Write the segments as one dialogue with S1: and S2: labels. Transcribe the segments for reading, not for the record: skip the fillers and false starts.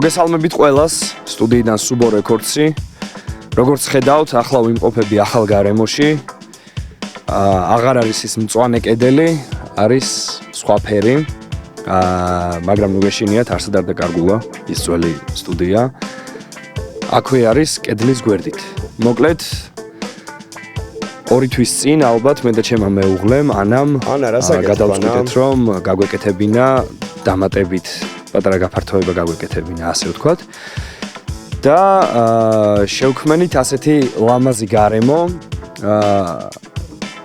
S1: მოგესალმებით ყველას, სტუდიიდან Subo Records-ი. როგორც ხედავთ, ახლა ვიმყოფები ახალ გარემოში. აღარ არის ის მწვანე კედელი, არის სხვა ფერი. მაგრამ ნუ გეშინიათ, არსად არ დაკარგულა ის ძველი სტუდია. აქვე არის კედლის გვერდით. მოკლედ 2 თვის წინ ალბათ მე და ჩემმა მეუღლემ ანამ გადავწყვიტეთ რომ გაგვეკეთებინა დამატებით პატარა გაფართოება გაგვეკეთებინა ასე ვთქვათ და შევქმნით ასეთი ლამაზი გარემო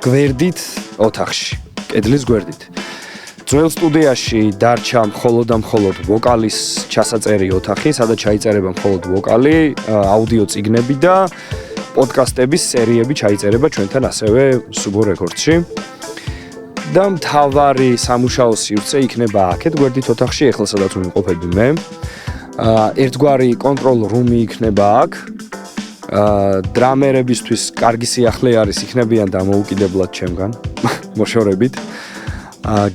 S1: გვერდით ოთახში კედლის გვერდით ძველ სტუდიაში დარჩა მხოლოდ და მხოლოდ ვოკალის ჩასაწერი ოთახი სადაც ჩაიწერება მხოლოდ ვოკალი აუდიო წიგნები და პოდკასტების სერიები ჩაიწერება ჩვენთან ასევე Subo Records-ში. და მთავარი სამუშაო სივრცე იქნება აქეთ გვერდით ოთახში, ეხლა სადაც ვიმყოფები მე. ერთგვარი control room-ი იქნება აქ. დრამერებისთვის კარგი სიახლე არის, იქნებიან დამოუკიდებლად ჩემგან, მოშორებით.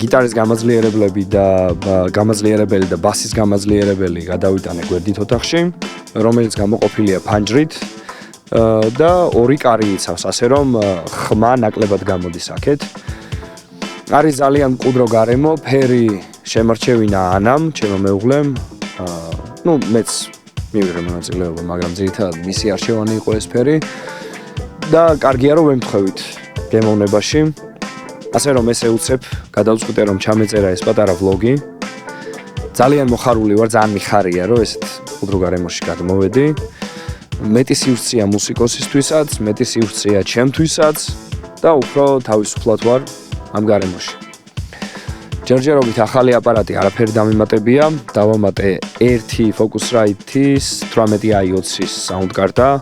S1: გიტარის გამაძლიერებელი და ბასის გამაძლიერებელი გადავიტანე გვერდით ოთახში, რომელიც გამოყოფილია ფანჯრით. და 2 კარი იცავს, ასე რომ ხმა ნაკლებად გამოდის აქეთ. არის ძალიან მყუდრო გარემო, ფერი შემარჩევინა ანამ, ჩემო მეუღლემ. მეც მივიღე მონაწილეობა, მაგრამ ძირითადად მისი არჩევანი იყო ეს ფერი. და კარგია რომ ვემთხვევით გემოვნებაში. ასე რომ ესე უცებ, გადავწყვიტე რომ ჩამეწერა ეს პატარა ვლოგი. ძალიან მოხარული ვარ, ძალიან მიხარია რომ ესეთ მყუდრო გარემოში გადმოვედი. მეტი სივრცეა მუსიკოსისთვისაც, მეტი სივრცეა ჩემთვისაც და უფრო თავისუფლად ვარ ამ გარემოში. ჯერჯერობით ახალი აპარატი არაფერი დამემატებია, დავამატე 1 Focusrite-ის 18i20-ის sound card-ა,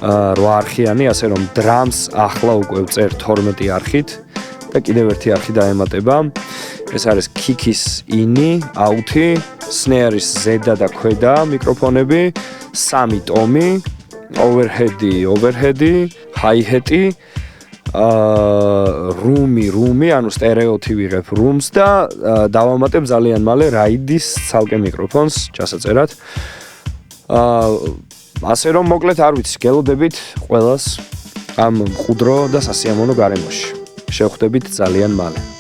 S1: 8 არხიანი, ასე რომ drums ახლა უკვე ვწერ 12 არხით და კიდევ 1 არხი დაემატება. ეს არის kick-ის in-ი, out-ი, snare-ის ზედა და ქვედა მიკროფონები, 3 ტომი, overhead-ი, hi-hat-ი, room-ი, ანუ სტერეოთი ვიღებ rooms და დავამატებ ძალიან მალე Ride-ის ცალკე მიკროფონს ჩასაწერად. ასე რომ მოკლედ არ ვიცი, გელოდებით ყველას ამ მყუდრო და სასიამოვნო გარემოში. შევხვდებით ძალიან მალე.